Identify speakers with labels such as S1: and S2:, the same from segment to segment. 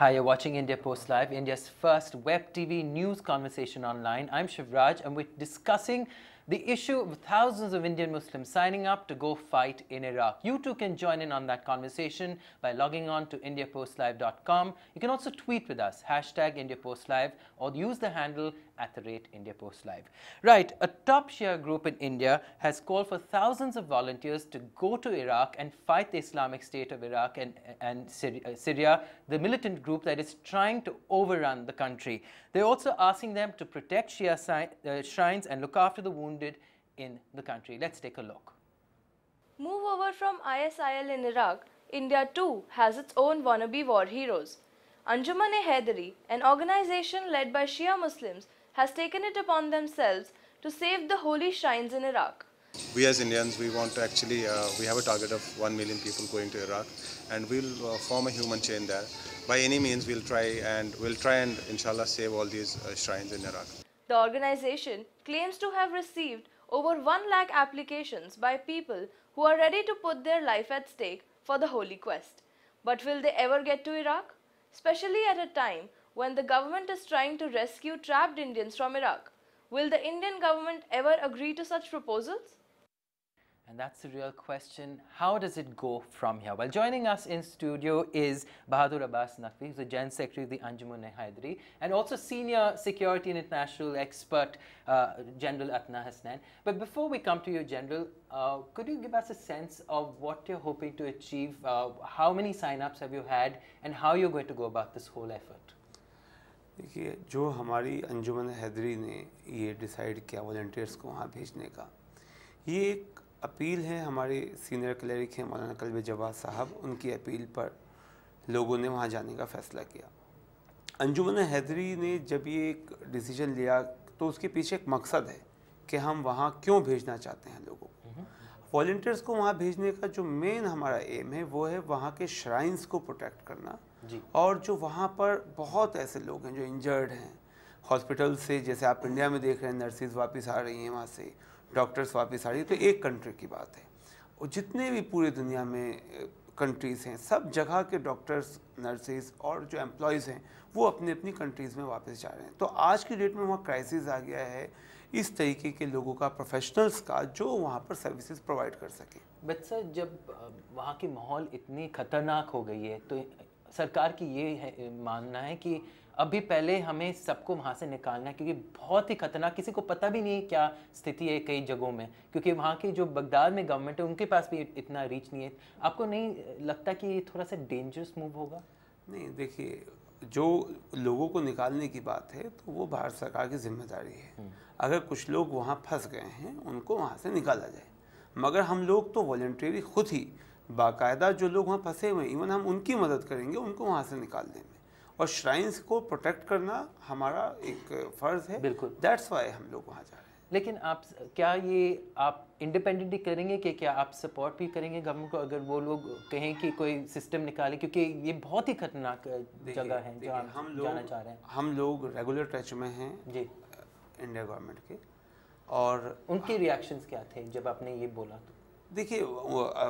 S1: Hi, you're watching India Post Live, India's first web TV news conversation online. I'm Shivraj and we're discussing the issue of thousands of Indian Muslims signing up to go fight in Iraq. You too can join in on that conversation by logging on to indiapostlive.com. You can also tweet with us, #IndiaPostLive, or use the handle @IndiaPostLive. Right, a top Shia group in India has called for thousands of volunteers to go to Iraq and fight the Islamic State of Iraq and Syria, the militant group that is trying to overrun the country. They're also asking them to protect Shia shrines and look after the wounded in the country. Let's take a look.
S2: Move over from ISIL in Iraq, India too has its own wannabe war heroes. Anjuman-e-Haidari, an organization led by Shia Muslims, has taken it upon themselves to save the holy shrines in Iraq.
S3: We as Indians, we want to actually, we have a target of 1 million people going to Iraq, and we'll form a human chain there. By any means, we'll try and inshallah save all these shrines in Iraq.
S2: The organization claims to have received over 1 lakh applications by people who are ready to put their life at stake for the holy quest. But will they ever get to Iraq? Especially at a time when the government is trying to rescue trapped Indians from Iraq. Will the Indian government ever agree to such proposals?
S1: And that's the real question. How does it go from here? Well, joining us in studio is Bahadur Abbas Naqvi, who's the General Secretary of the Anjuman-e-Haidari, and also Senior Security and International Expert, General Atna Hasnain. But before we come to you, General, could you give us a sense of what you're hoping to achieve? How many sign-ups have you had, and how you're going to go about this whole effort?
S4: देखिए, जो हमारी अंजुमन-ए-हैदरी ने ये decide किया volunteers को वहाँ भेजने का, ये एक अपील है। हमारे सीनियर क्लरिक हैं मौलाना कल्बे जवाद साहब, उनकी अपील पर लोगों ने वहाँ जाने का फ़ैसला किया। अंजुमन-ए-हैदरी ने जब ये एक डिसीजन लिया तो उसके पीछे एक मकसद है कि हम वहाँ क्यों भेजना चाहते हैं लोगों को। वॉलंटियर्स को वहाँ भेजने का जो मेन हमारा एम है वो है वहाँ के श्राइन्स को प्रोटेक्ट करना जी। और जो वहाँ पर बहुत ऐसे लोग हैं जो इंजर्ड हैं हॉस्पिटल से, जैसे आप इंडिया में देख रहे हैं नर्सिस वापस आ रही हैं वहाँ से, डॉक्टर्स वापस आ रही है, तो एक कंट्री की बात है। और जितने भी पूरी दुनिया में कंट्रीज़ हैं, सब जगह के डॉक्टर्स, नर्सिस और जो एम्प्लॉयज़ हैं वो अपनी अपनी कंट्रीज़ में वापस जा रहे हैं। तो आज की डेट में वहाँ क्राइसिस आ गया है इस तरीके के लोगों का, प्रोफेशनल्स का, जो वहाँ पर सर्विसेज प्रोवाइड कर सकें।
S1: बट सर, जब वहाँ की माहौल इतनी ख़तरनाक हो गई है तो सरकार की ये मानना है कि अभी पहले हमें सबको वहाँ से निकालना है, क्योंकि बहुत ही खतरनाक, किसी को पता भी नहीं है क्या स्थिति है कई जगहों में, क्योंकि वहाँ की जो बगदाद में गवर्नमेंट है उनके पास भी इतना रीच नहीं है। आपको नहीं लगता कि ये थोड़ा सा डेंजरस मूव होगा?
S4: नहीं, देखिए, जो लोगों को निकालने की बात है तो वो भारत सरकार की जिम्मेदारी है। अगर कुछ लोग वहाँ फंस गए हैं उनको वहाँ से निकाला जाए, मगर हम लोग तो वॉलंटियरली खुद ही बाकायदा जो लोग वहाँ फंसे हुए हैं, इवन हम उनकी मदद करेंगे उनको वहाँ से निकालने में, और श्राइन्स को प्रोटेक्ट करना हमारा एक फ़र्ज़ है।
S1: बिल्कुल,
S4: दैट्स वाई हम लोग वहाँ जा रहे हैं।
S1: लेकिन आप क्या ये आप इंडिपेंडेंटली करेंगे कि क्या आप सपोर्ट भी करेंगे गवर्नमेंट को अगर वो लोग कहें कि कोई सिस्टम निकाले, क्योंकि ये बहुत ही खतरनाक जगह है जहाँ हम जाना चाह रहे हैं। हम
S4: लोग रेगुलर टच में हैं जी इंडिया गवर्नमेंट के, और
S1: उनके रिएक्शंस क्या थे जब आपने ये बोला? तो
S4: देखिए,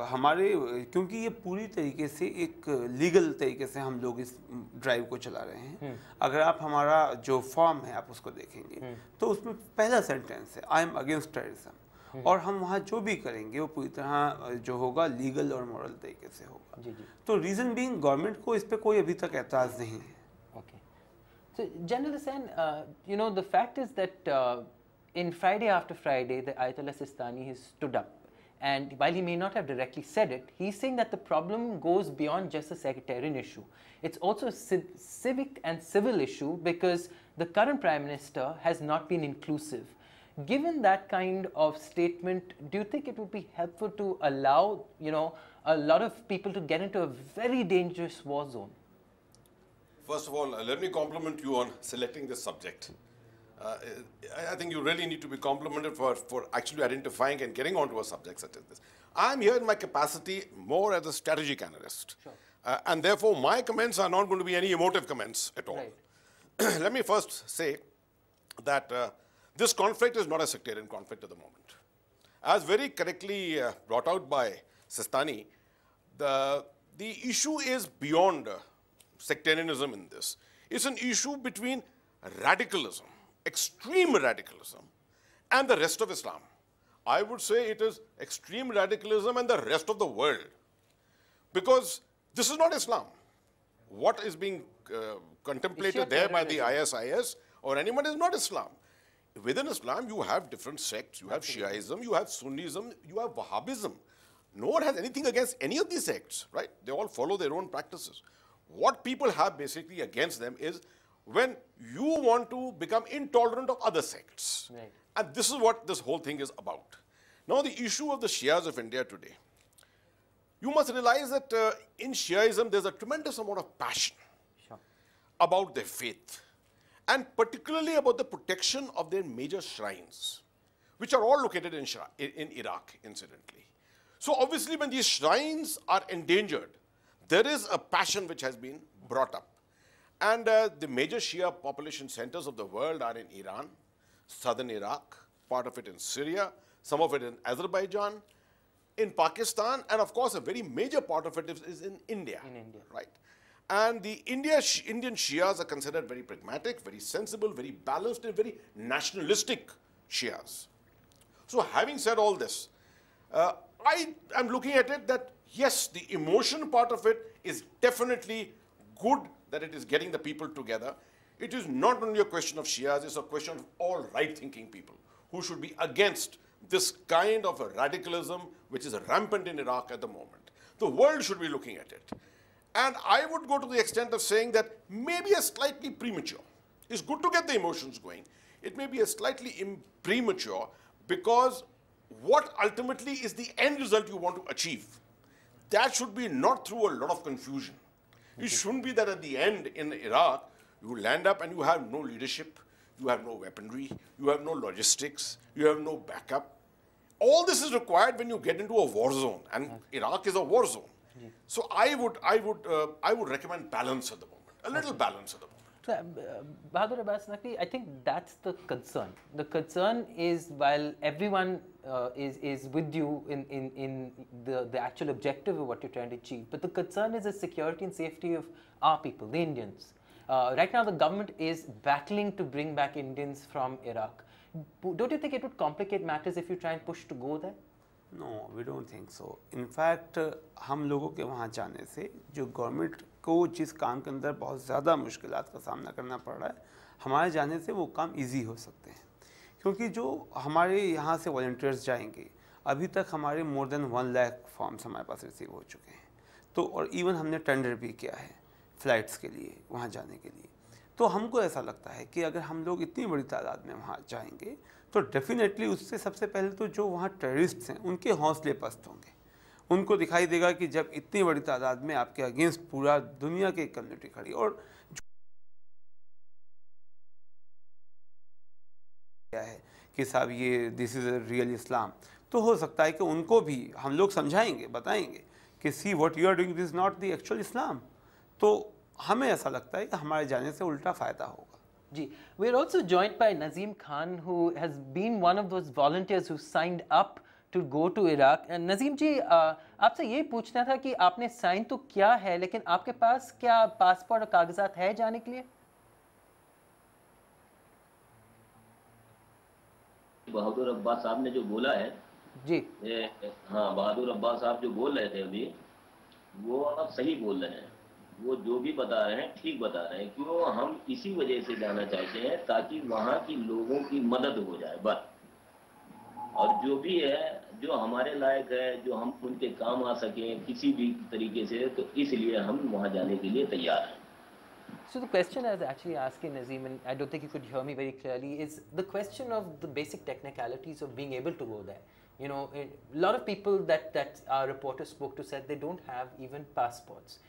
S4: हमारे, क्योंकि ये पूरी तरीके से एक लीगल तरीके से हम लोग इस ड्राइव को चला रहे हैं। अगर आप हमारा जो फॉर्म है आप उसको देखेंगे तो उसमें पहला सेंटेंस है आई एम अगेंस्ट टेररिज्म, और हम वहाँ जो भी करेंगे वो पूरी तरह जो होगा लीगल और मॉरल तरीके से होगा। जी जी। तो रीज़न बीइंग गवर्नमेंट को इस पर कोई अभी तक एतराज़ नहीं है।
S1: Okay, so general Hussain, you know the fact is that in Friday after Friday, the Ayatollah Sistani has stood up. And while he may not have directly said it, he's saying that the problem goes beyond just a sectarian issue. It's also a civic and civil issue because the current Prime Minister has not been inclusive. Given that kind of statement, do you think it would be helpful to allow, you know, a lot of people to get into a very dangerous war zone?
S5: First of all, let me compliment you on selecting this subject. I think you really need to be complimented for actually identifying and getting onto a subject such as this. I'm here in my capacity more as a strategic analyst. Sure. And therefore, my comments are not going to be any emotive comments at all. Right. Let me first say that this conflict is not a sectarian conflict at the moment. As very correctly brought out by Sistani, the issue is beyond sectarianism in this. It's an issue between radicalism, extreme radicalism, and the rest of Islam. I would say it is extreme radicalism and the rest of the world. Because this is not Islam. What is being contemplated there by the ISIS or anyone is not Islam. Within Islam, you have different sects. You have Shiaism, you have Sunnism, you have Wahhabism. No one has anything against any of these sects, right? They all follow their own practices. What people have basically against them is when you want to become intolerant of other sects.
S1: Right.
S5: And this is what this whole thing is about. Now, the issue of the Shias of India today, you must realize that in Shiaism, there's a tremendous amount of passion about their faith, and particularly about the protection of their major shrines, which are all located in Iraq, incidentally. So obviously, when these shrines are endangered, there is a passion which has been brought up. And the major Shia population centers of the world are in Iran, southern Iraq, part of it in Syria, some of it in Azerbaijan, in Pakistan, and of course, a very major part of it is in India. Right? And the Indian Shias are considered very pragmatic, very sensible, very balanced, and very nationalistic Shias. So having said all this, I am looking at it that, yes, the emotion part of it is definitely good that it is getting the people together. It is not only a question of Shias, it's a question of all right-thinking people who should be against this kind of a radicalism which is rampant in Iraq at the moment. The world should be looking at it. And I would go to the extent of saying that maybe a slightly premature. It's good to get the emotions going. It may be a slightly premature because what ultimately is the end result you want to achieve? That should be not through a lot of confusion. It shouldn't be that at the end in Iraq, you land up and you have no leadership, you have no weaponry, you have no logistics, you have no backup. All this is required when you get into a war zone, and Iraq is a war zone. So I would recommend balance at the moment, a little balance at the moment.
S1: So, Bahadur Abbas Naqvi, I think that's the concern. The concern is while everyone is with you in the actual objective of what you're trying to achieve, but the concern is the security and safety of our people, the Indians. Right now, the government is battling to bring back Indians from Iraq. Don't you think it would complicate matters if you try and push to go there?
S4: No, we don't think so. In fact, हम लोगों के वहाँ जाने से जो government को जिस काम के अंदर बहुत ज़्यादा मुश्किलात का सामना करना पड़ रहा है, हमारे जाने से वो काम इजी हो सकते हैं, क्योंकि जो हमारे यहाँ से वॉलंटियर्स जाएंगे, अभी तक हमारे मोर देन 1 लाख फॉर्म्स हमारे पास रिसीव हो चुके हैं. तो और इवन हमने टेंडर भी किया है फ़्लाइट्स के लिए वहाँ जाने के लिए. तो हमको ऐसा लगता है कि अगर हम लोग इतनी बड़ी तादाद में वहाँ जाएंगे तो डेफिनेटली उससे सबसे पहले तो जो वहाँ टेररिस्ट्स हैं उनके हौसले पस्त होंगे. उनको दिखाई देगा कि जब इतनी बड़ी तादाद में आपके अगेंस्ट पूरा दुनिया की कम्युनिटी खड़ी और क्या है कि साहब ये दिस इज़ अ रियल इस्लाम, तो हो सकता है कि उनको भी हम लोग समझाएंगे, बताएंगे कि see what you are doing this is not the actual Islam. तो हमें ऐसा लगता है कि हमारे जाने से उल्टा फ़ायदा होगा.
S1: Ji, we're also joined by Nazeem Khan, who has been one of those volunteers who signed up to go to Iraq. And Nazeem ji, आपसे ये पूछना था कि आपने साइन तो किया है, लेकिन आपके पास क्या पासपोर्ट और कागजात है जाने के लिए?
S6: बहादुर अब्बास साहब ने जो बोला है
S1: जी,
S6: हाँ, बहादुर अब्बास साहब जो बोल रहे थे अभी, वो आप सही बोल रहे हैं. वो जो भी बता रहे हैं ठीक बता रहे हैं. क्यों हम इसी वजह से जाना चाहते हैं ताकि वहाँ की लोगों की मदद हो जाए बस. और जो भी है जो हमारे लायक है, जो हम उनके काम आ सकें किसी भी तरीके से, तो इसलिए हम वहाँ जाने के लिए तैयार हैं.
S1: So the question I was actually asking Nazeem, and I don't think you could hear me very clearly, is the question of the basic technicalities of being able to go there. You know, a lot of people that our reporter spoke to said they don't have even passports.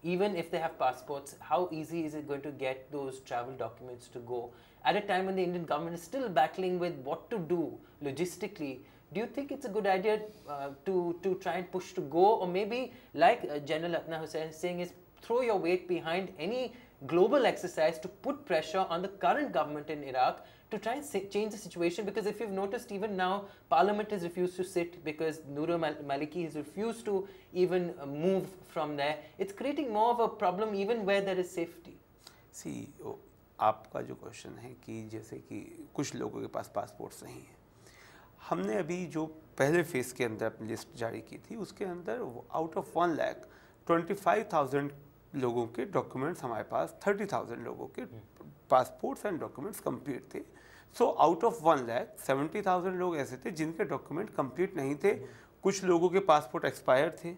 S1: Even if they have passports, how easy is it going to get those travel documents to go at a time when the Indian government is still battling with what to do logistically? Do you think it's a good idea to try and push to go, or maybe like General Atna Hussain is saying, is throw your weight behind any global exercise to put pressure on the current government in Iraq to try and change the situation? Because if you've noticed, even now, Parliament has refused to sit because Noor Maliki has refused to even move from there. It's creating more of a problem even where there is safety.
S4: See, आपका जो question है कि जैसे कि कुछ लोगों के पास passports नहीं है, हमने अभी जो पहले फेज़ के अंदर अपनी लिस्ट जारी की थी उसके अंदर आउट ऑफ 1,25,000 लोगों के डॉक्यूमेंट्स हमारे पास 30,000 लोगों के पासपोर्ट्स एंड डॉक्यूमेंट्स कंप्लीट थे. सो आउट ऑफ 1,70,000 लोग ऐसे थे जिनके डॉक्यूमेंट कंप्लीट नहीं थे. कुछ लोगों के पासपोर्ट एक्सपायर थे,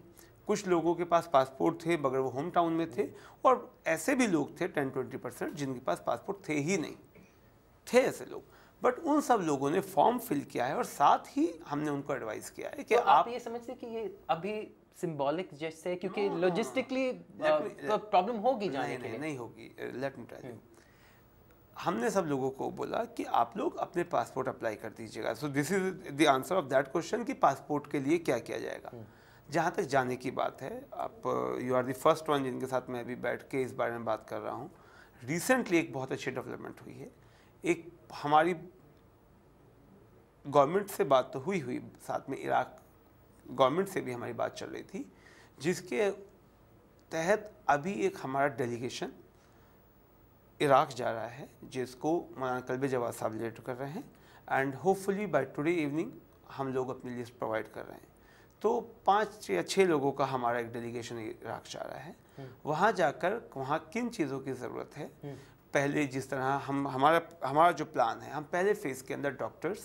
S4: कुछ लोगों के पास पासपोर्ट थे मगर वो होम टाउन में थे, और ऐसे भी लोग थे 10-20% जिनके पास पासपोर्ट थे ही नहीं. थे ऐसे लोग, बट उन सब लोगों ने फॉर्म फिल किया है और साथ ही हमने उनको एडवाइस किया है कि
S1: तो आप ये समझते हैं कि ये अभी सिंबॉलिक जैसे है, क्योंकि लॉजिस्टिकली प्रॉब्लम होगी जाने के लिए?
S4: नहीं होगी. लेट मी टेल यू, हमने सब लोगों को बोला कि आप लोग अपने पासपोर्ट अप्लाई कर दीजिएगा. So this is the answer of that question कि पासपोर्ट के लिए क्या किया जाएगा. जहाँ तक जाने की बात है, आप you are the first one जिनके साथ मैं अभी बैठ के इस बारे में बात कर रहा हूँ. रिसेंटली एक बहुत अच्छी डेवलपमेंट हुई है. एक हमारी गवर्नमेंट से बात तो हुई, साथ में इराक गवर्नमेंट से भी हमारी बात चल रही थी, जिसके तहत अभी एक हमारा डेलीगेशन इराक जा रहा है जिसको मौलाना कल्बे जवाद साहब लीड कर रहे हैं. And hopefully by today evening हम लोग अपनी लिस्ट प्रोवाइड कर रहे हैं. तो 5 या 6 लोगों का हमारा एक डेलीगेशन इराक जा रहा है. वहाँ जाकर वहाँ किन चीज़ों की ज़रूरत है, पहले जिस तरह हमारा जो प्लान है, हम पहले फेज़ के अंदर डॉक्टर्स,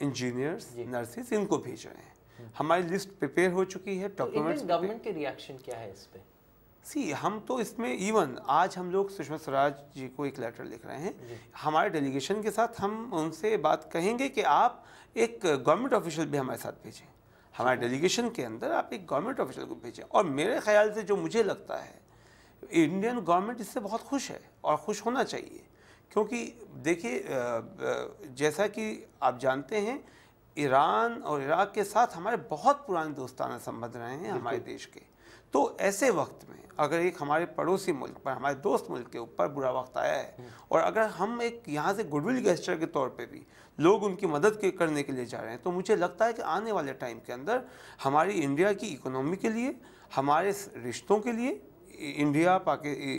S4: इंजीनियर्स, नर्सेज इनको भेज रहे हैं. हमारी लिस्ट प्रिपेयर हो चुकी है. डॉक्यूमेंट्स
S1: गवर्नमेंट के रिएक्शन क्या है इस पे?
S4: सी, हम तो इसमें इवन आज हम लोग सुषमा स्वराज जी को एक लेटर लिख रहे हैं. हमारे डेलीगेशन के साथ हम उनसे बात कहेंगे कि आप एक गवर्नमेंट ऑफिशियल भी हमारे साथ भेजें. हमारे डेलीगेशन के अंदर आप एक गवर्नमेंट ऑफिशियल को भेजें. और मेरे ख्याल से जो मुझे लगता है, इंडियन गवर्नमेंट इससे बहुत खुश है और खुश होना चाहिए. क्योंकि देखिए, जैसा कि आप जानते हैं, ईरान और इराक के साथ हमारे बहुत पुराने दोस्ताना संबंध रहे हैं हमारे देश के. तो ऐसे वक्त में अगर एक हमारे पड़ोसी मुल्क पर, हमारे दोस्त मुल्क के ऊपर बुरा वक्त आया है, और अगर हम एक यहाँ से गुडविल गेस्चर के तौर पे भी लोग उनकी मदद करने के लिए जा रहे हैं, तो मुझे लगता है कि आने वाले टाइम के अंदर हमारी इंडिया की इकोनॉमी के लिए, हमारे रिश्तों के लिए, इंडिया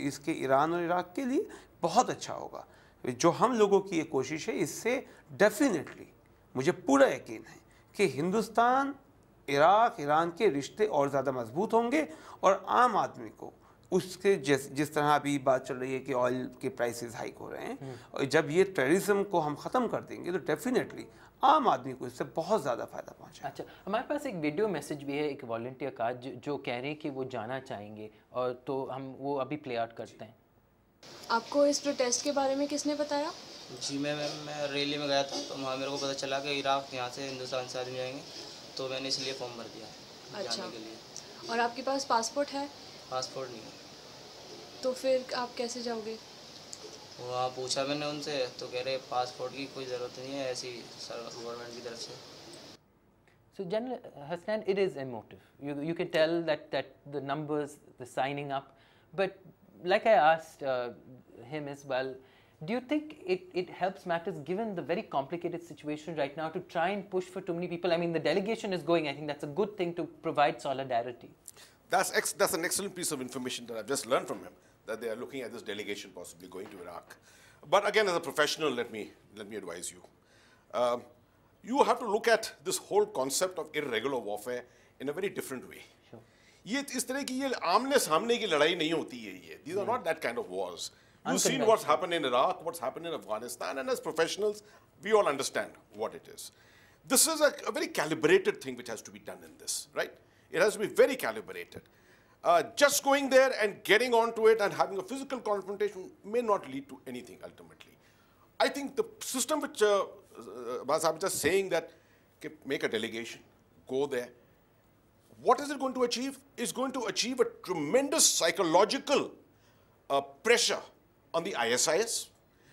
S4: इसके ईरान और इराक के लिए बहुत अच्छा होगा. जो हम लोगों की ये कोशिश है, इससे डेफिनेटली मुझे पूरा यकीन है कि हिंदुस्तान, इराक, ईरान के रिश्ते और ज़्यादा मजबूत होंगे. और आम आदमी को उसके जिस तरह अभी बात चल रही है कि ऑयल के प्राइसेस हाइक हो रहे हैं, और जब ये टेररिज्म को हम ख़त्म कर देंगे तो डेफिनेटली आम आदमी को इससे बहुत ज़्यादा फ़ायदा पहुँचेगा.
S1: अच्छा, हमारे पास एक वीडियो मैसेज भी है एक वॉलंटियर का जो कह रहे हैं कि वो जाना चाहेंगे, और तो हम वो अभी प्ले आउट करते हैं.
S7: आपको इस प्रोटेस्ट के बारे में किसने बताया?
S8: जी मैं रैली में गया था, तो वहाँ मेरे को पता चला कि इराक यहाँ से हिंदुस्तान से आदमी जाएंगे, तो मैंने इसलिए फॉर्म भर दिया जाने के लिए.
S7: और आपके पास पासपोर्ट है?
S8: पासपोर्ट नहीं है.
S7: तो फिर आप कैसे जाओगे?
S8: वहाँ पूछा मैंने उनसे, तो कह रहे पासपोर्ट की कोई ज़रूरत नहीं है, ऐसी गवर्नमेंट की तरफ से.
S1: So General Hasnan, it is emotive. You can tell that the numbers, the signing up, but like I asked him as well, do you think it helps matters given the very complicated situation right now to try and push for too many people? I mean, the delegation is going. I think that's a good thing to provide solidarity.
S5: That's an excellent piece of information that I've just learned from him, that they are looking at this delegation possibly going to Iraq. But again, as a professional, let me advise you. You have to look at this whole concept of irregular warfare in a very different way.
S1: Sure.
S5: ये इस तरह की ये आमने सामने की लड़ाई नहीं होती है ये. These are not that kind of wars. You've seen what's happened in Iraq, what's happened in Afghanistan, and as professionals, we all understand what it is. This is a very calibrated thing which has to be done in this, right? It has to be very calibrated. Just going there and getting onto it and having a physical confrontation may not lead to anything ultimately. I think the system which I'm just saying that make a delegation, go there. What is it going to achieve? It's going to achieve a tremendous psychological pressure on the ISIS.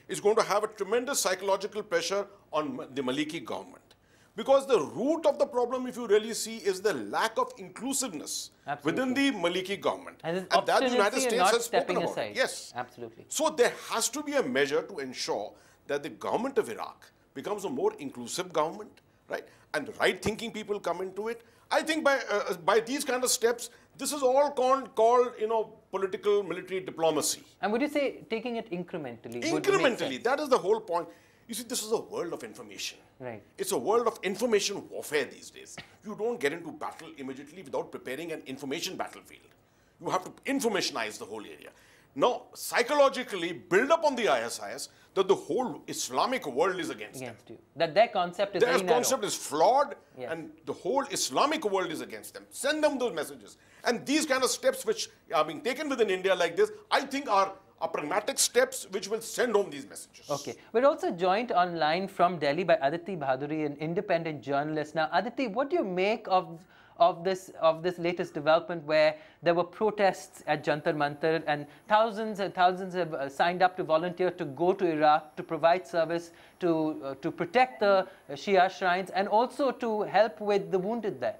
S5: It's going to have a tremendous psychological pressure on the Maliki government. Because the root of the problem, if you really see, is the lack of inclusiveness within the Maliki government.
S1: And
S5: that the United States
S1: not
S5: has spoken
S1: stepping
S5: about
S1: aside.
S5: it. Yes.
S1: Absolutely.
S5: So there has to be a measure to ensure that the government of Iraq becomes a more inclusive government, right? And right-thinking people come into it. I think by these kind of steps, this is all called political military diplomacy.
S1: And would you say taking it incrementally?
S5: Incrementally, that is the whole point. You see, this is a world of information.
S1: Right.
S5: It's a world of information warfare these days. You don't get into battle immediately without preparing an information battlefield. You have to informationize the whole area. Now, psychologically, build up on the ISIS that the whole Islamic world is against them.
S1: you. That their concept is very
S5: Their
S1: narrow.
S5: concept is flawed,
S1: Yes.
S5: and the whole Islamic world is against them. Send them those messages. And these kind of steps which are being taken within India like this, I think are pragmatic steps which will send home these messages.
S1: Okay. We're also joined online from Delhi by Aditi Bhaduri, an independent journalist. Now, Aditi, what do you make of this latest development where there were protests at Jantar Mantar and thousands have signed up to volunteer to go to Iraq to provide service to protect the Shia shrines and also to help with the wounded there?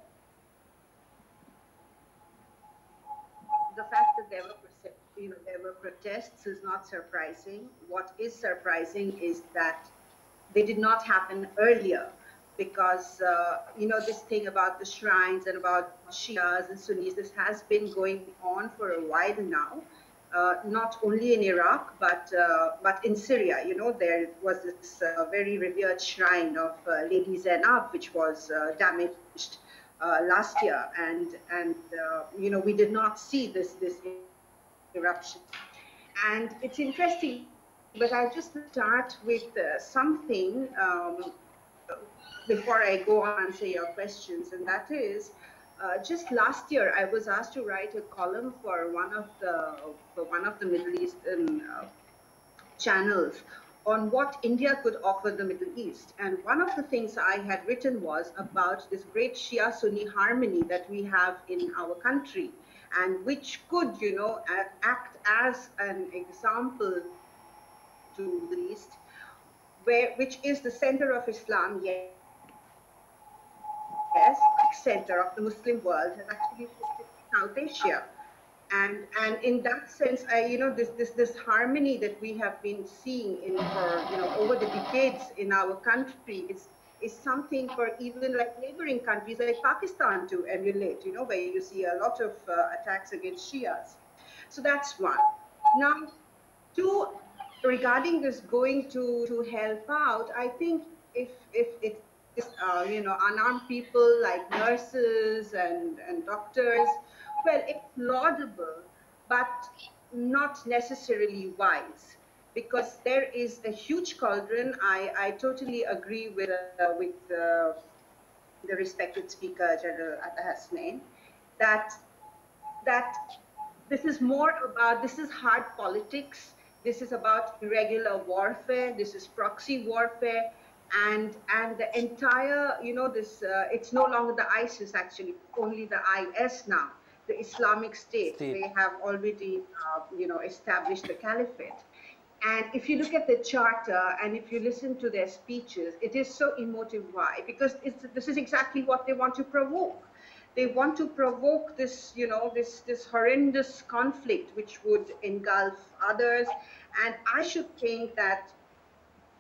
S9: The fact that there were protests is not surprising. What is surprising is that they did not happen earlier, because this thing about the shrines and about Shias and Sunnis, this has been going on for a while now. Not only in Iraq, but in Syria. There was this very revered shrine of Lady Zainab, which was damaged last year, and we did not see this eruption. And it's interesting, but I'll just start with something before I go on and answer your questions, and that is, just last year I was asked to write a column for one of the Middle Eastern channels on what India could offer the Middle East. And one of the things I had written was about this great Shia-Sunni harmony that we have in our country, and which could, act as an example to the East, which is the center of Islam, yes, center of the Muslim world, has actually South Asia. And in that sense, this harmony that we have been seeing over the decades in our country is something for even like neighboring countries like Pakistan to emulate, where you see a lot of attacks against Shias. So that's one. Now, two, regarding this going to help out, I think if it is, unarmed people like nurses and doctors, well, it's laudable, but not necessarily wise, because there is a huge cauldron. I totally agree with the respected speaker, General Atta Hasnain, that this is this is hard politics. This is about irregular warfare. This is proxy warfare, and the entire, it's no longer the ISIS, actually, only the IS now. The Islamic State. They have already, established the caliphate. And if you look at the charter and if you listen to their speeches, it is so emotive. Why? Because this is exactly what they want to provoke. They want to provoke this, this horrendous conflict which would engulf others. And I should think that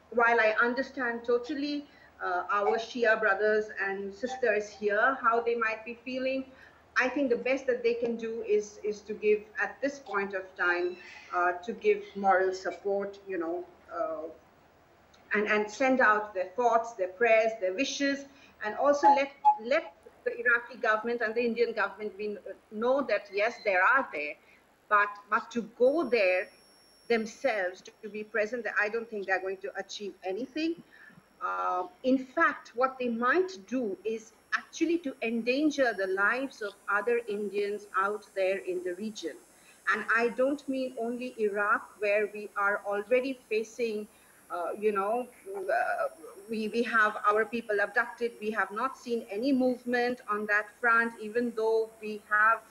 S9: while I understand totally our Shia brothers and sisters here, how they might be feeling, I think the best that they can do is to give, at this point of time, to give moral support, and send out their thoughts, their prayers, their wishes, and also let the Iraqi government and the Indian government know that yes, they are there, but to go there themselves, to be present there, I don't think they're going to achieve anything. In fact, what they might do is actually to endanger the lives of other Indians out there in the region. And I don't mean only Iraq, where we are already facing, we have our people abducted. We have not seen any movement on that front, even though we have,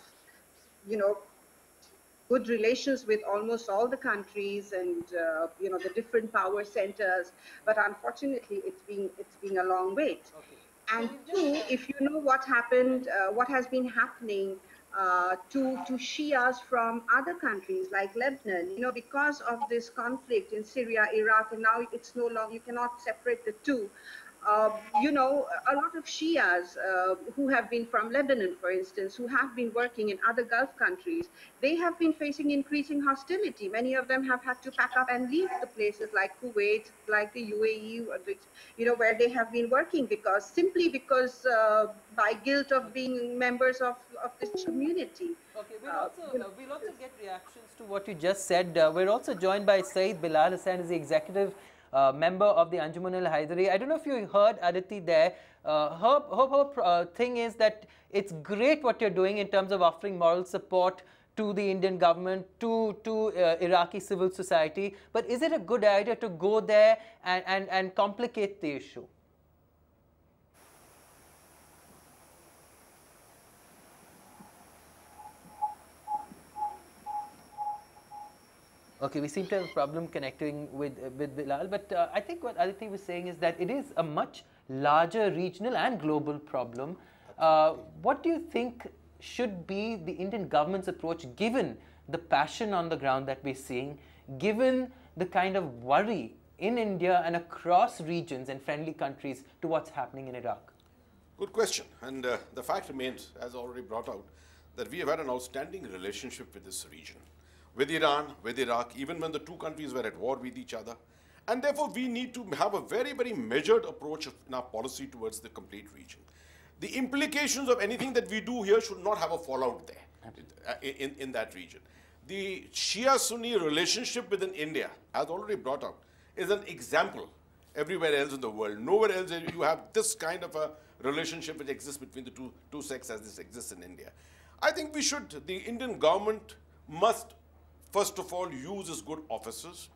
S9: good relations with almost all the countries and the different power centers. But unfortunately, it's been a long wait. Okay. And two, if you know what happened, what has been happening to Shias from other countries like Lebanon, because of this conflict in Syria, Iraq, and now it's no longer, you cannot separate the two. A lot of Shias who have been from Lebanon, for instance, who have been working in other Gulf countries, they have been facing increasing hostility. Many of them have had to pack up and leave the places like Kuwait, like the UAE, where they have been working simply because by guilt of being members of this community.
S1: Okay, we'll also get reactions to what you just said. We're also joined by Saeed Bilal Hussain, is the executive member of the Anjuman al-Haidari. I don't know if you heard Aditi there. Her thing is that it's great what you're doing in terms of offering moral support to the Indian government, to Iraqi civil society. But is it a good idea to go there and complicate the issue? Okay, we seem to have a problem connecting with Bilal, but I think what Aditi was saying is that it is a much larger regional and global problem. What do you think should be the Indian government's approach, given the passion on the ground that we're seeing, given the kind of worry in India and across regions and friendly countries to what's happening in Iraq?
S5: Good question. And the fact remains, as already brought out, that we have had an outstanding relationship with this region, with Iran, with Iraq, even when the two countries were at war with each other. And therefore, we need to have a very, very measured approach in our policy towards the complete region. The implications of anything that we do here should not have a fallout there in that region. The Shia-Sunni relationship within India, as already brought out, is an example everywhere else in the world. Nowhere else you have this kind of a relationship which exists between the two sects as this exists in India. I think the Indian government must, first of all, use its good officers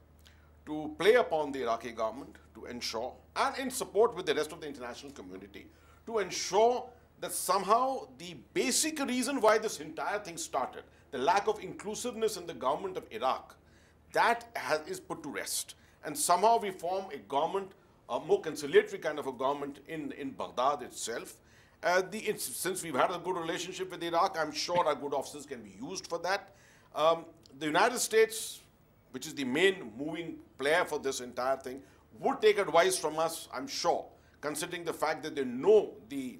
S5: to play upon the Iraqi government to ensure, and in support with the rest of the international community, to ensure that somehow the basic reason why this entire thing started, the lack of inclusiveness in the government of Iraq, that is put to rest. And somehow we form a government, a more conciliatory kind of a government in Baghdad itself. Since we've had a good relationship with Iraq, I'm sure our good officers can be used for that. The United States, which is the main moving player for this entire thing, would take advice from us, I'm sure, considering the fact that they know the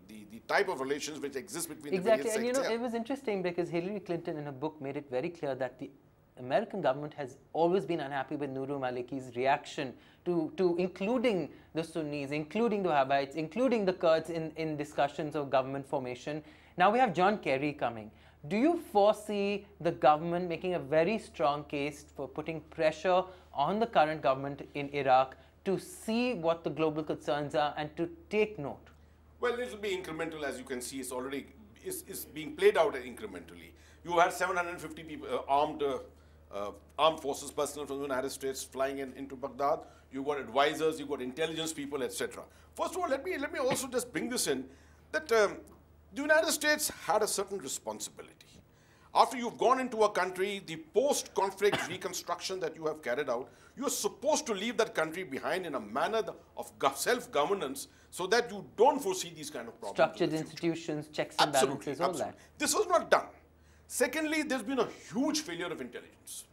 S5: type of relations which exist between the various sects.
S1: Exactly, and it was interesting because Hillary Clinton in her book made it very clear that the American government has always been unhappy with Nuru Maliki's reaction to including the Sunnis, including the Wahhabites, including the Kurds in discussions of government formation. Now we have John Kerry coming. Do you foresee the government making a very strong case for putting pressure on the current government in Iraq to see what the global concerns are and to take note?
S5: Well, it will be incremental, as you can see. It's already is being played out incrementally. You had 750 people, armed forces personnel from the United States flying into Baghdad. You got advisors, you got intelligence people, etc. First of all, let me also just bring this in that the United States had a certain responsibility. After you've gone into a country, the post-conflict reconstruction that you have carried out, you're supposed to leave that country behind in a manner of self-governance so that you don't foresee these kind of problems.
S1: Structured institutions, checks and balances, all that.
S5: This was not done. Secondly, there's been a huge failure of intelligence.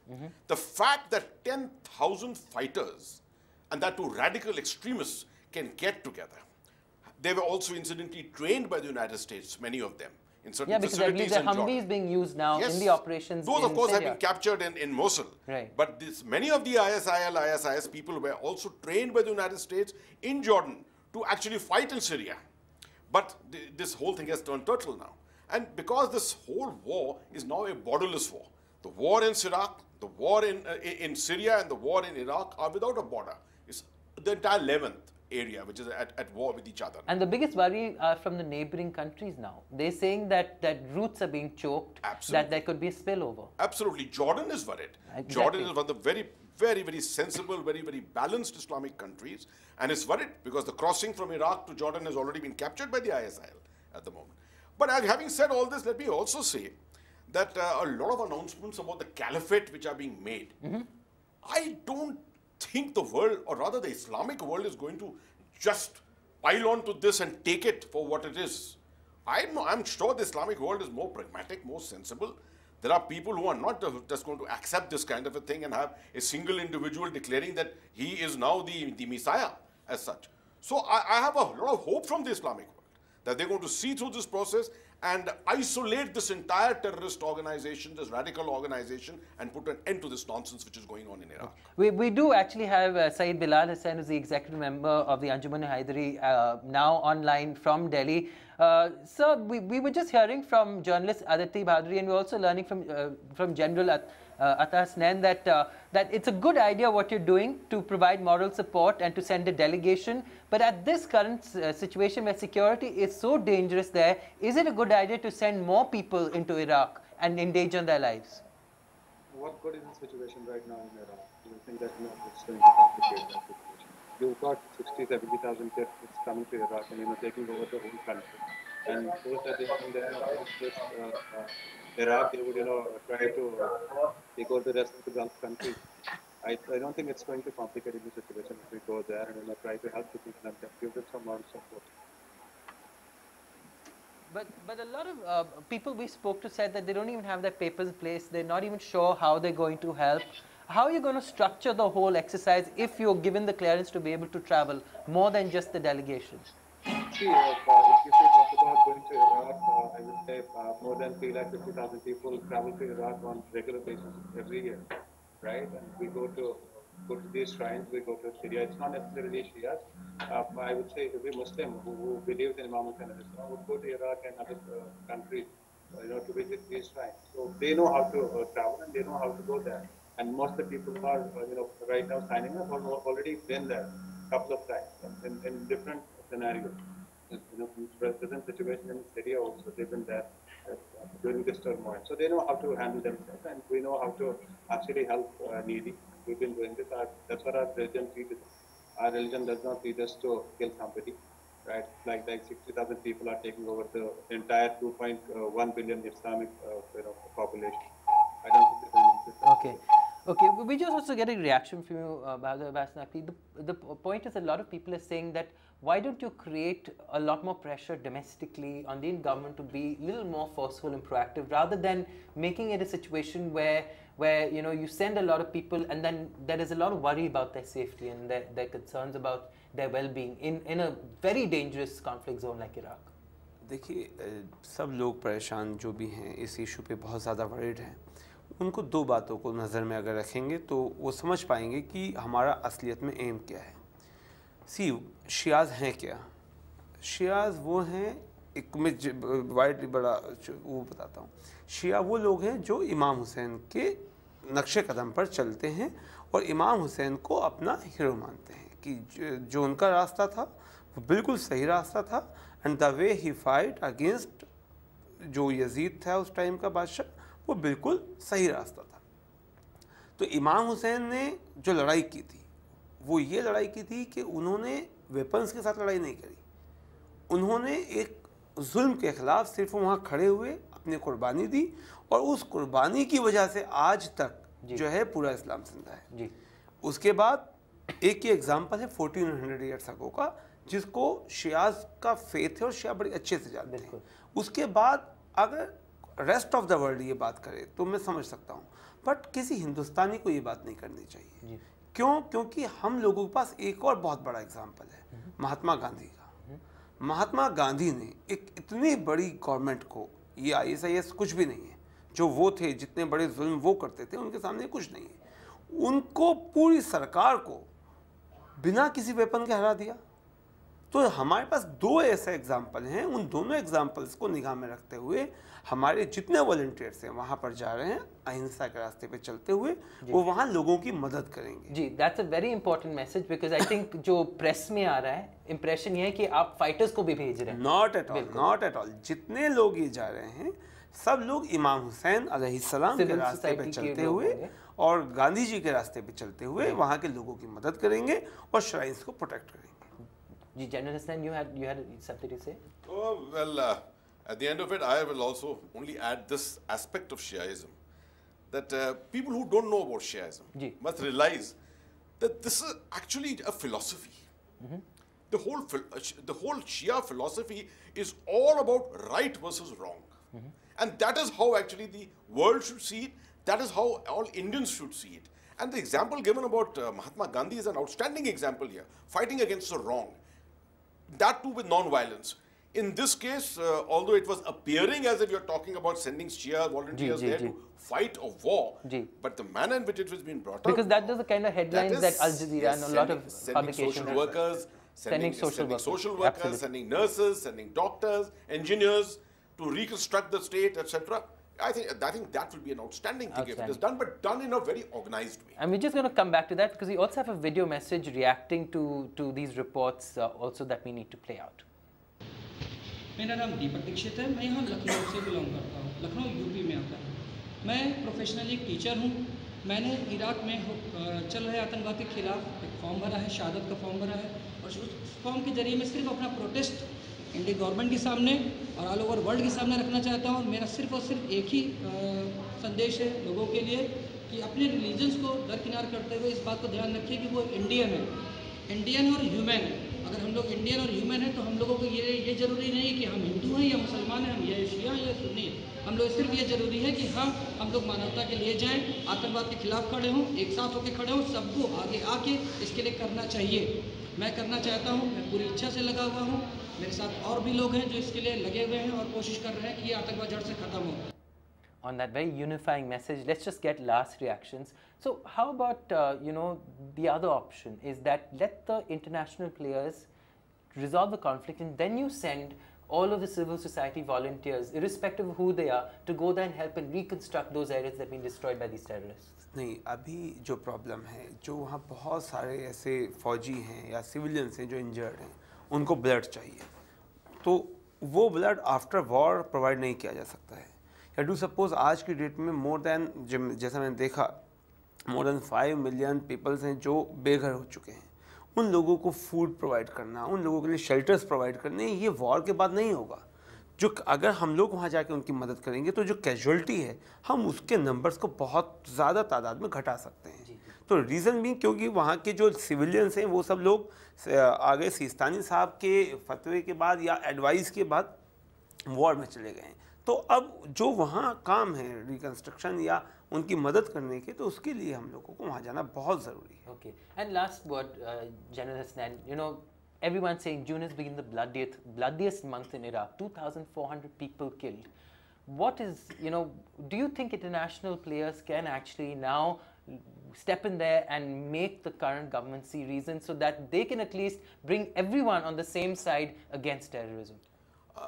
S5: The fact that 10,000 fighters, and that too radical extremists, can get together. They were also incidentally trained by the United States, many of them, in certain facilities in Jordan.
S1: The Humvee is being used now in the operations.
S5: Those, of course, have been captured in Mosul.
S1: Right.
S5: But many of the ISIS people were also trained by the United States in Jordan to actually fight in Syria. But this whole thing has turned turtle now. And because this whole war is now a borderless war, the war in Iraq, the war in Syria, and the war in Iraq are without a border. It's the entire Levant area which is at war with each other.
S1: And the biggest worry are from the neighboring countries now. They're saying that routes are being choked, that there could be a spillover.
S5: Absolutely. Jordan is worried. Exactly. Jordan is one of the very, very, very sensible, very, very balanced Islamic countries. And it's worried because the crossing from Iraq to Jordan has already been captured by the ISIL at the moment. But having said all this, let me also say that a lot of announcements about the caliphate which are being made, I don't think the world, or rather the Islamic world, is going to just pile on to this and take it for what it is. I'm sure the Islamic world is more pragmatic, more sensible. There are people who are not just going to accept this kind of a thing and have a single individual declaring that he is now the Messiah as such. So I have a lot of hope from the Islamic world that they're going to see through this process and isolate this entire terrorist organization, this radical organization, and put an end to this nonsense which is going on in Iraq.
S1: We do actually have Saeed Bilal Hussain, who's the executive member of the Anjuman Haidari, now online from Delhi. Sir, we were just hearing from journalist Aditi Bhadri, and we're also learning from General Ata Hasnain that it's a good idea what you're doing to provide moral support and to send a delegation. But at this current situation where security is so dangerous there, is it a good idea to send more people into Iraq and endanger their lives?
S10: What good is the situation right now in Iraq? Do you think that it's going to complicate that situation? You've got 60,000-70,000 terrorists coming to Iraq and taking over the whole country. And those that they think that Iraq, they would try to take over the rest of the Gulf countries. I don't think it's going to complicate the situation if we go there and try to help the people and give them some moral support.
S1: But a lot of people we spoke to said that they don't even have their papers in place. They're not even sure how they're going to help. How are you going to structure the whole exercise if you're given the clearance to be able to travel more than just the delegation?
S10: See, if you talk about going to Iraq, I would say more than 350,000 people travel to Iraq on regular basis every year, right? And we go to these shrines, we go to Syria. It's not necessarily Shias. I would say every Muslim who believes in Imam Hussain would go to Iraq and other countries, to visit these shrines. So they know how to travel and they know how to go there. And most of the people are, right now signing up have already been there a couple of times in different scenarios. In the present situation in Syria also, they've been there during this turmoil. So they know how to handle themselves, and we know how to actually help needy. We've been doing this. That's what our religion teaches. Our religion does not teach us to kill somebody, right? Like 60,000 people are taking over the entire 2.1 billion Islamic population. I don't think there's
S1: Okay, we just also get a reaction from you, Bahadur Abbas Naqvi. The point is, a lot of people are saying that why don't you create a lot more pressure domestically on the government to be a little more forceful and proactive, rather than making it a situation where you send a lot of people and then there is a lot of worry about their safety and their concerns about their well-being in a very dangerous conflict zone like Iraq.
S4: देखिए, सब लोग परेशान जो भी हैं इस issue पे बहुत ज़्यादा वरीड हैं. उनको दो बातों को नज़र में अगर रखेंगे तो वो समझ पाएंगे कि हमारा असलियत में एम क्या है. सी, शियाज़ हैं क्या? शियाज़ वो हैं, एक मैं वाइड बड़ा वो बताता हूँ. शिया वो लोग हैं जो इमाम हुसैन के नक्शे कदम पर चलते हैं और इमाम हुसैन को अपना हीरो मानते हैं कि जो उनका रास्ता था वो बिल्कुल सही रास्ता था. And the way he fight against जो यजीद था उस टाइम का बादशाह, वो बिल्कुल सही रास्ता था. तो इमाम हुसैन ने जो लड़ाई की थी वो ये लड़ाई की थी कि उन्होंने वेपन्स के साथ लड़ाई नहीं करी. उन्होंने एक जुल्म के ख़िलाफ़ सिर्फ वहाँ खड़े हुए, अपनी कुर्बानी दी, और उस कुर्बानी की वजह से आज तक जो है पूरा इस्लाम जिंदा है जी. उसके बाद एक ही एग्जाम्पल है 1400 ईयर्स अगो का, जिसको शियाज का फेथ है और शिया बड़ी अच्छे से जानते हैं. उसके बाद अगर रेस्ट ऑफ द वर्ल्ड ये बात करे तो मैं समझ सकता हूँ, बट किसी हिंदुस्तानी को ये बात नहीं करनी चाहिए. क्यों? क्योंकि हम लोगों के पास एक और बहुत बड़ा एग्जाम्पल है, महात्मा गांधी का. महात्मा गांधी ने एक इतनी बड़ी गवर्नमेंट को, ये ISIS कुछ भी नहीं है, जो वो थे, जितने बड़े जुल्म वो करते थे उनके सामने कुछ नहीं है. उनको पूरी सरकार को बिना किसी वेपन के हरा दिया. तो हमारे पास दो ऐसे एग्जाम्पल हैं. उन दोनों एग्जाम्पल्स को निगाह में रखते हुए हमारे जितने वॉलंटियर्स हैं वहाँ पर जा रहे हैं, अहिंसा के रास्ते पे चलते हुए वो वहाँ लोगों की मदद करेंगे.
S1: जी, that's a very important message, because I think जो प्रेस में आ रहा है इंप्रेशन ये है कि आप फाइटर्स को भी भेज रहे हैं.
S4: Not at all, not at all. जितने लोग ये जा रहे हैं सब लोग इमाम हुसैन अलैहिस्सलाम के रास्ते पे चलते हुए और गांधी जी के रास्ते पे चलते हुए वहाँ के लोगों की मदद करेंगे और श्राइन्स को प्रोटेक्ट करेंगे.
S1: General Hussain, you had something to say?
S5: Oh, well, at the end of it, I will also only add this aspect of Shiaism, that people who don't know about Shiaism must realize that this is actually a philosophy. the whole Shia philosophy is all about right versus wrong. And that is how actually the world should see it. That is how all Indians should see it. And the example given about Mahatma Gandhi is an outstanding example here, fighting against the wrong. That too with non-violence. In this case, although it was appearing as if you're talking about sending Shia volunteers there to fight a war, but the manner in which it was being brought up...
S1: Because that was the kind of headlines that Al Jazeera and a lot of publications...
S5: Social workers, sending social workers, sending nurses, sending doctors, engineers to reconstruct the state, etc. I think that will be an outstanding thing if it is done, but done in a very organized way.
S1: And we're just going to come back to that because we also have a video message reacting to these reports also that we need to play out.
S11: मेरा नाम दीपक दीक्षित है। मैं यहाँ लखनऊ से belong करता हूँ। Lucknow UP में आता है। मैं प्रोफेशनली एक टीचर हूँ। मैंने इराक में चल रहे आतंकवाद के खिलाफ एक फॉर्म भरा है, शहादत का फॉर्म भरा है, और उस फॉर्म के जरिए मैं सिर्फ अपना प्रोटेस्ट इंडियन गवर्नमेंट के सामने और ऑल ओवर वर्ल्ड के सामने रखना चाहता हूँ। मेरा सिर्फ और सिर्फ एक ही संदेश है लोगों के लिए कि अपने रिलीजन्स को दरकिनार करते हुए इस बात को ध्यान रखिए कि वो इंडियन है, इंडियन और ह्यूमन है। अगर हम लोग इंडियन और ह्यूमन हैं तो हम लोगों को ये ज़रूरी नहीं है कि हम हिंदू हैं या मुसलमान हैं, हम ये शिया हैं या सुन्नी हैं। हम लोग सिर्फ ये ज़रूरी है कि हम लोग मानवता के लिए जाएं, आतंकवाद के खिलाफ खड़े हों, एक साथ होकर खड़े हों, सबको आगे आके इसके लिए करना चाहिए। मैं करना चाहता हूँ, मैं पूरी इच्छा से लगा हुआ हूँ। मेरे साथ और भी लोग हैं जो इसके लिए लगे हुए हैं और कोशिश कर रहे हैं कि ये आतंकवाद जड़ से ख़त्म हो।
S1: On that very unifying message, let's just get last reactions. So how about, the other option is that let the international players resolve the conflict and then you send all of the civil society volunteers, irrespective of who they are, to go there and help and reconstruct those areas that have been destroyed by these terrorists.
S4: नहीं, अभी जो problem है, जो वहाँ बहुत सारे ऐसे फौजी हैं या सिविलियंस हैं जो इंजर्ड हैं, उनको ब्लड चाहिए, तो वो ब्लड आफ्टर वॉर प्रोवाइड नहीं किया जा सकता है। या डू सपोज आज की डेट में मोर देन, जैसा मैंने देखा, मोर देन 5 मिलियन पीपल्स हैं जो बेघर हो चुके हैं। उन लोगों को फूड प्रोवाइड करना, उन लोगों के लिए शेल्टर्स प्रोवाइड करने, ये वॉर के बाद नहीं होगा। जो अगर हम लोग वहाँ जाके उनकी मदद करेंगे तो जो कैजुअल्टी है हम उसके नंबर्स को बहुत ज़्यादा तादाद में घटा सकते हैं। तो रीज़न भी क्योंकि वहाँ के जो सिविलियंस हैं वो सब लोग आगे सिस्तानी साहब के फतवे के बाद या एडवाइस के बाद वॉर में चले गए हैं। तो अब जो वहाँ काम है रिकन्स्ट्रक्शन या उनकी मदद करने के, तो उसके लिए हम लोगों को वहाँ जाना बहुत ज़रूरी है।
S1: Okay. And last word, General Hasnain, everyone's saying June has been the bloodiest month in Iraq. 2,400 people killed. What is, do you think international players can actually now step in there and make the current government see reason so that they can at least bring everyone on the same side against terrorism?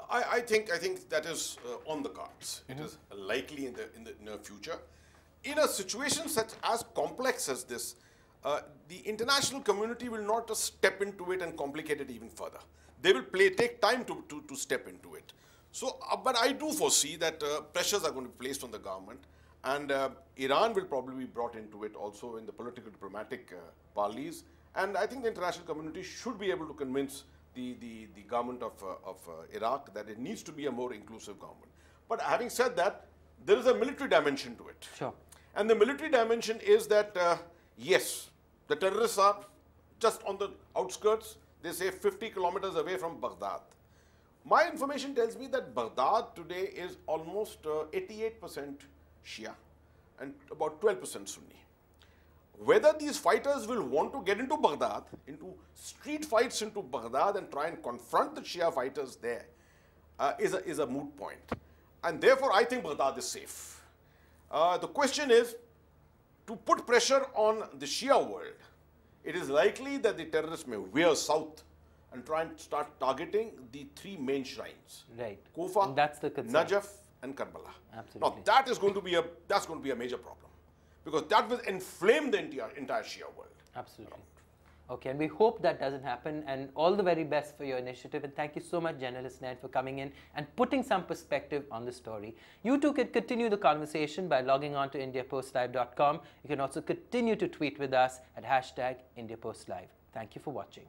S5: I think that is on the cards. It is likely in the near future. In a situation such as complex as this, the international community will not just step into it and complicate it even further. They will take time to step into it. So, but I do foresee that pressures are going to be placed on the government, and Iran will probably be brought into it also in the political diplomatic parleys. And I think the international community should be able to convince the government of Iraq that it needs to be a more inclusive government. But having said that, there is a military dimension to it.
S1: Sure.
S5: And the military dimension is that, yes, the terrorists are just on the outskirts. They say 50 kilometers away from Baghdad. My information tells me that Baghdad today is almost 88% Shia and about 12% Sunni. Whether these fighters will want to get into Baghdad, into street fights into Baghdad and try and confront the Shia fighters there is a moot point. And therefore, I think Baghdad is safe. The question is, to put pressure on the Shia world, it is likely that the terrorists may veer south and try and start targeting the 3 main shrines.
S1: Right.
S5: Kufa,
S1: and that's the concern.
S5: Najaf and Karbala.
S1: Absolutely.
S5: Now that is going to be a major problem, because that will inflame the entire Shia world.
S1: Absolutely. Okay, and we hope that doesn't happen, and all the very best for your initiative, and thank you so much, General Hasnain, for coming in and putting some perspective on the story. You too can continue the conversation by logging on to IndiaPostLive.com. You can also continue to tweet with us at #IndiaPostLive. Thank you for watching.